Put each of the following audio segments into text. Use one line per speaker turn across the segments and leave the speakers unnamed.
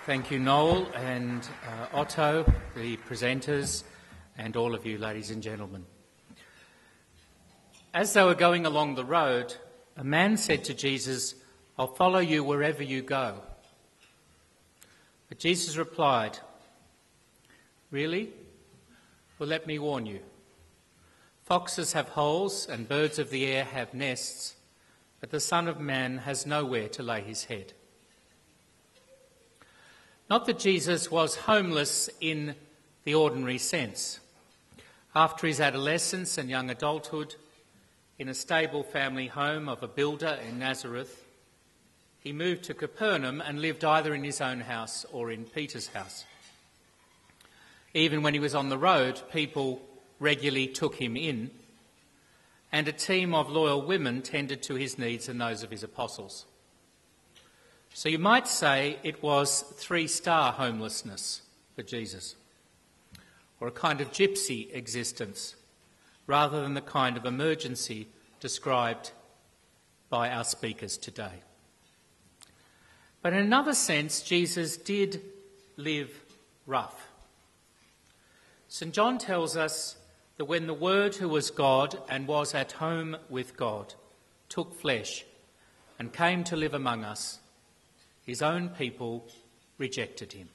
Thank you, Noel and Otto, the presenters, and all of you, ladies and gentlemen. As they were going along the road, a man said to Jesus, "I'll follow you wherever you go." But Jesus replied, "Really? Well, let me warn you. Foxes have holes and birds of the air have nests, but the Son of Man has nowhere to lay his head." Not that Jesus was homeless in the ordinary sense. After his adolescence and young adulthood, in a stable family home of a builder in Nazareth, he moved to Capernaum and lived either in his own house or in Peter's house. Even when he was on the road, people regularly took him in, and a team of loyal women tended to his needs and those of his apostles. So you might say it was 3-star homelessness for Jesus, or a kind of gypsy existence, rather than the kind of emergency described by our speakers today. But in another sense, Jesus did live rough. St. John tells us that when the Word, who was God and was at home with God, took flesh and came to live among us, his own people rejected him.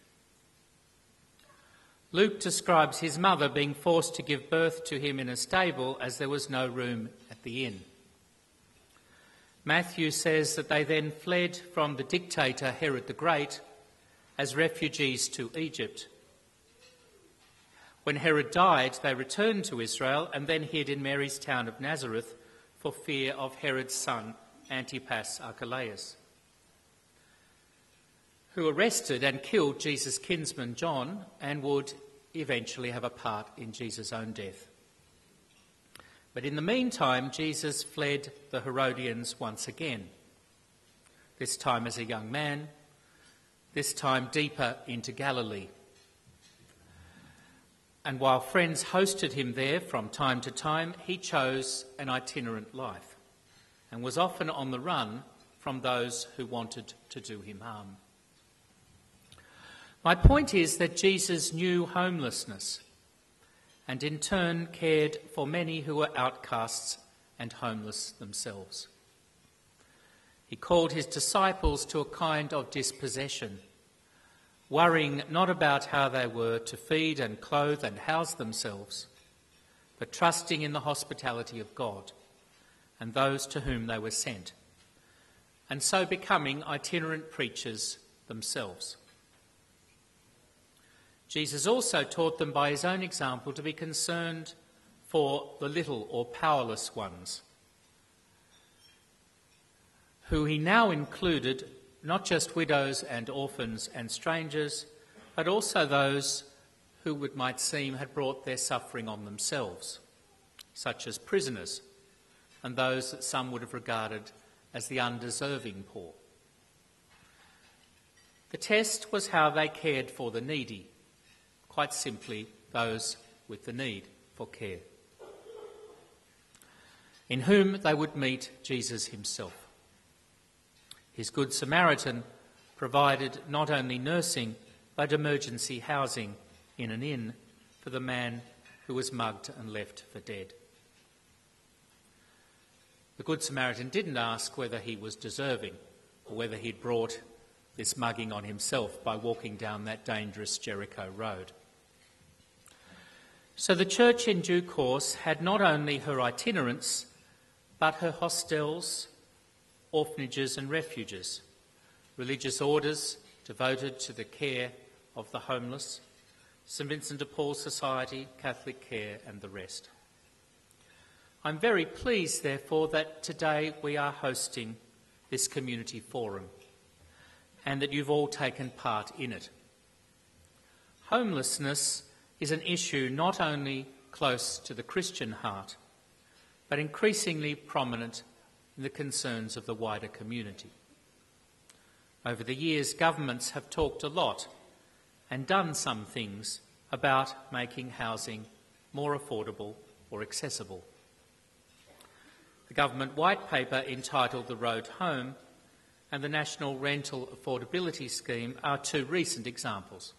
Luke describes his mother being forced to give birth to him in a stable as there was no room at the inn. Matthew says that they then fled from the dictator Herod the Great as refugees to Egypt. When Herod died, they returned to Israel and then hid in Mary's town of Nazareth for fear of Herod's son, Antipas Archelaus, who arrested and killed Jesus' kinsman John and would eventually have a part in Jesus' own death. But in the meantime, Jesus fled the Herodians once again, this time as a young man, this time deeper into Galilee. And while friends hosted him there from time to time, he chose an itinerant life and was often on the run from those who wanted to do him harm. My point is that Jesus knew homelessness and in turn cared for many who were outcasts and homeless themselves. He called his disciples to a kind of dispossession, worrying not about how they were to feed and clothe and house themselves, but trusting in the hospitality of God and those to whom they were sent, and so becoming itinerant preachers themselves. Jesus also taught them by his own example to be concerned for the little or powerless ones, who he now included not just widows and orphans and strangers, but also those who it might seem had brought their suffering on themselves, such as prisoners and those that some would have regarded as the undeserving poor. The test was how they cared for the needy, quite simply those with the need for care, in whom they would meet Jesus himself. His Good Samaritan provided not only nursing but emergency housing in an inn for the man who was mugged and left for dead. The Good Samaritan didn't ask whether he was deserving or whether he'd brought this mugging on himself by walking down that dangerous Jericho road. So the church in due course had not only her itinerants, but her hostels, orphanages and refuges, religious orders devoted to the care of the homeless, St Vincent de Paul Society, CatholicCare and the rest. I'm very pleased, therefore, that today we are hosting this community forum and that you've all taken part in it. Homelessness is an issue not only close to the Christian heart, but increasingly prominent in the concerns of the wider community. Over the years, governments have talked a lot and done some things about making housing more affordable or accessible. The government white paper entitled The Road Home and the National Rental Affordability Scheme are two recent examples.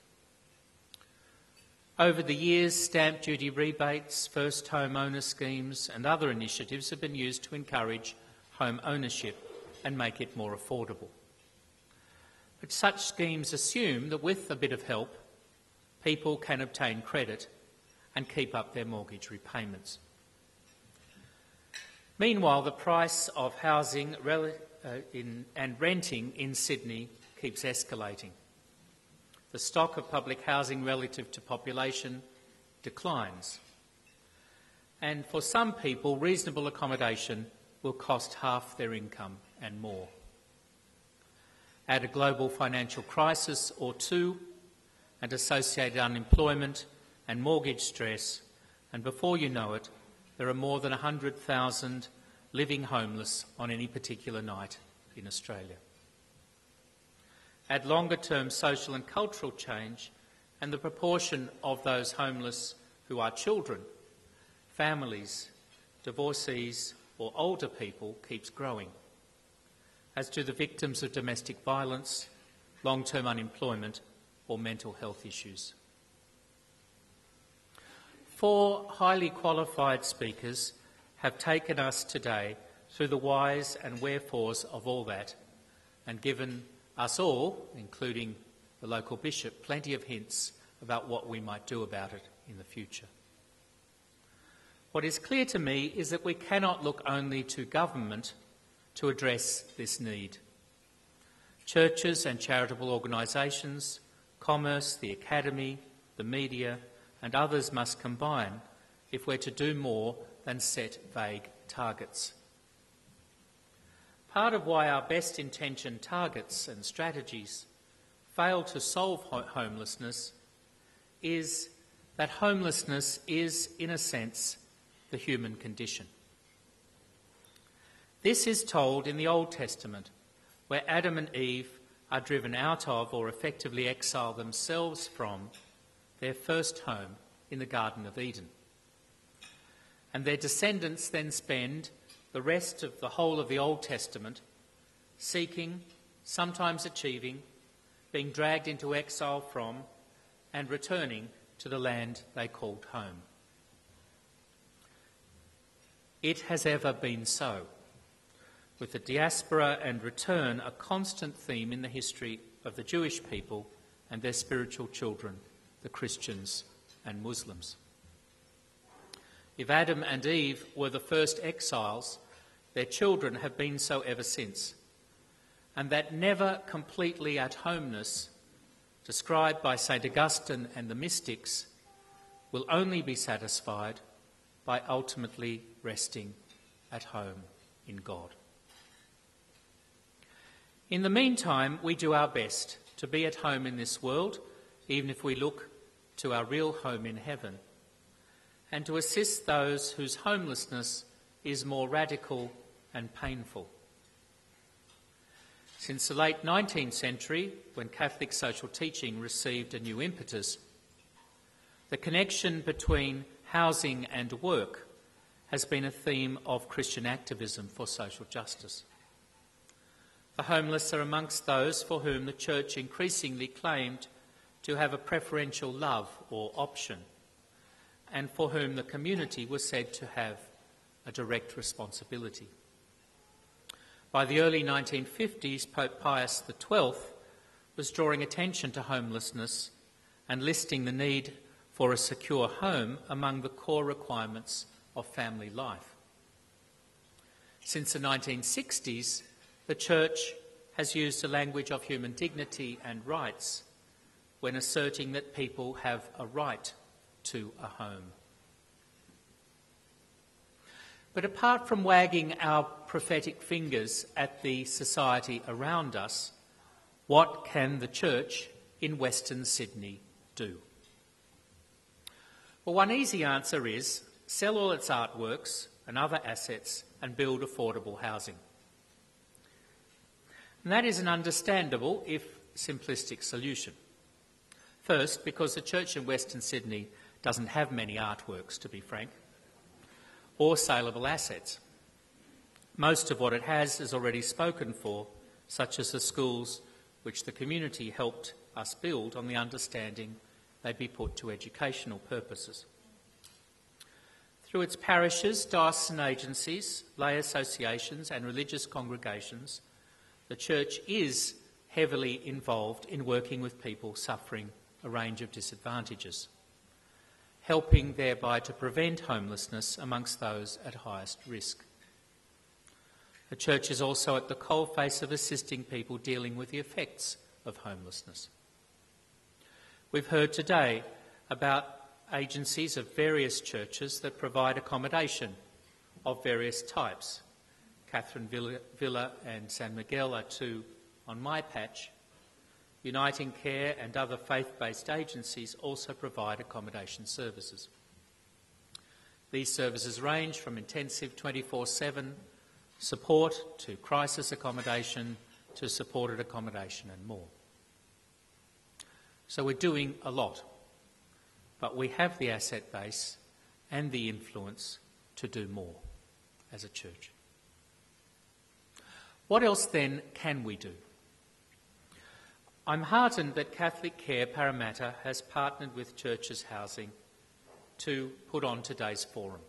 Over the years, stamp duty rebates, first home owner schemes and other initiatives have been used to encourage home ownership and make it more affordable. But such schemes assume that with a bit of help, people can obtain credit and keep up their mortgage repayments. Meanwhile, the price of housing and renting in Sydney keeps escalating. The stock of public housing relative to population declines. And for some people, reasonable accommodation will cost half their income and more. Add a global financial crisis or two and associated unemployment and mortgage stress, and before you know it, there are more than 100,000 living homeless on any particular night in Australia. Add longer-term social and cultural change, and the proportion of those homeless who are children, families, divorcees or older people keeps growing, as do the victims of domestic violence, long-term unemployment or mental health issues. 4 highly qualified speakers have taken us today through the whys and wherefores of all that and given us all, including the local bishop, plenty of hints about what we might do about it in the future. What is clear to me is that we cannot look only to government to address this need. Churches and charitable organisations, commerce, the academy, the media and others must combine if we're to do more than set vague targets. Part of why our best-intentioned targets and strategies fail to solve homelessness is that homelessness is, in a sense, the human condition. This is told in the Old Testament, where Adam and Eve are driven out of or effectively exile themselves from their first home in the Garden of Eden. And their descendants then spend the rest of the whole of the Old Testament seeking, sometimes achieving, being dragged into exile from and returning to the land they called home. It has ever been so, with the diaspora and return a constant theme in the history of the Jewish people and their spiritual children, the Christians and Muslims. If Adam and Eve were the first exiles, their children have been so ever since. And that never completely at homeness, described by St. Augustine and the mystics, will only be satisfied by ultimately resting at home in God. In the meantime, we do our best to be at home in this world, even if we look to our real home in heaven, and to assist those whose homelessness is more radical and painful. Since the late 19th century, when Catholic social teaching received a new impetus, the connection between housing and work has been a theme of Christian activism for social justice. The homeless are amongst those for whom the Church increasingly claimed to have a preferential love or option, and for whom the community was said to have a direct responsibility. By the early 1950s, Pope Pius XII was drawing attention to homelessness and listing the need for a secure home among the core requirements of family life. Since the 1960s, the Church has used the language of human dignity and rights when asserting that people have a right to a home. But apart from wagging our prophetic fingers at the society around us, what can the Church in Western Sydney do? Well, one easy answer is sell all its artworks and other assets and build affordable housing. And that is an understandable, if simplistic, solution. First, because the Church in Western Sydney doesn't have many artworks, to be frank, or saleable assets. Most of what it has is already spoken for such as the schools which the community helped us build on the understanding they be put to educational purposes. Through its parishes, diocesan agencies, lay associations and religious congregations, the Church is heavily involved in working with people suffering a range of disadvantages, helping thereby to prevent homelessness amongst those at highest risk. The Church is also at the coalface of assisting people dealing with the effects of homelessness. We've heard today about agencies of various churches that provide accommodation of various types. Catherine Villa and San Miguel are two on my patch. Uniting Care and other faith-based agencies also provide accommodation services. These services range from intensive 24/7 support to crisis accommodation to supported accommodation and more. So we're doing a lot, but we have the asset base and the influence to do more as a church. What else then can we do? I'm heartened that CatholicCare Parramatta has partnered with Churches Housing to put on today's forum.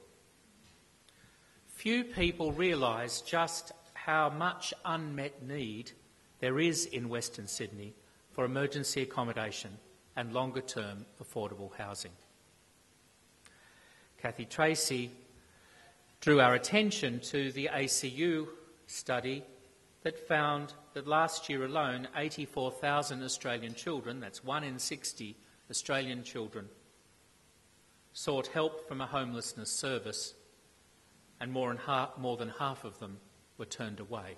Few people realise just how much unmet need there is in Western Sydney for emergency accommodation and longer-term affordable housing. Cathy Tracy drew our attention to the ACU study that found that last year alone 84,000 Australian children, that's 1 in 60 Australian children, sought help from a homelessness service, and more than half of them were turned away.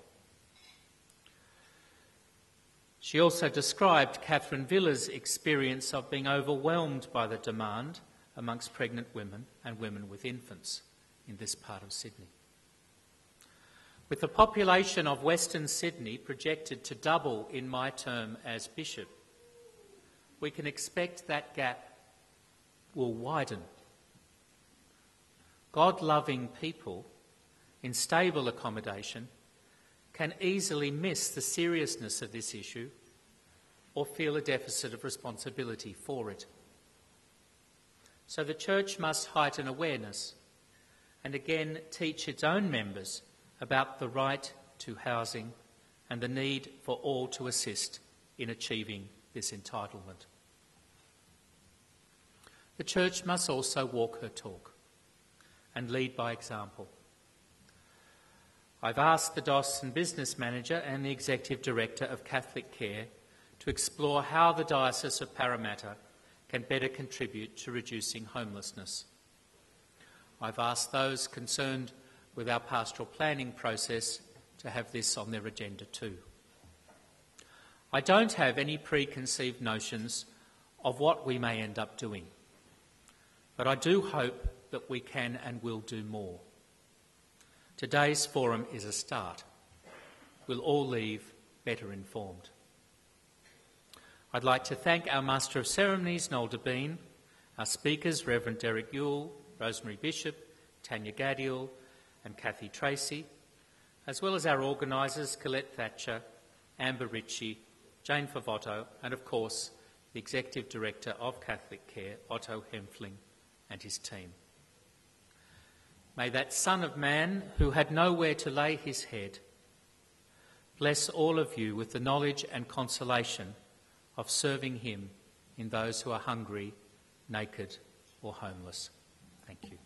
She also described Catherine Villa's experience of being overwhelmed by the demand amongst pregnant women and women with infants in this part of Sydney. With the population of Western Sydney projected to double in my term as Bishop, we can expect that gap will widen. God-loving people in stable accommodation can easily miss the seriousness of this issue or feel a deficit of responsibility for it. So the Church must heighten awareness and again teach its own members about the right to housing and the need for all to assist in achieving this entitlement. The Church must also walk her talk and lead by example. I've asked the Diocesan Business Manager and the Executive Director of CatholicCare to explore how the Diocese of Parramatta can better contribute to reducing homelessness. I've asked those concerned with our pastoral planning process to have this on their agenda too. I don't have any preconceived notions of what we may end up doing, but I do hope that we can and will do more. Today's forum is a start. We'll all leave better informed. I'd like to thank our Master of Ceremonies, Noel Devine, our speakers, Reverend Derek Yule, Rosemary Bishop, Tanya Gadiel and Cathy Tracy, as well as our organisers, Colette Thatcher, Amber Ritchie, Jane Favotto, and of course, the Executive Director of CatholicCare, Otto Hempfling, and his team. May that Son of Man, who had nowhere to lay his head, bless all of you with the knowledge and consolation of serving him in those who are hungry, naked, or homeless. Thank you.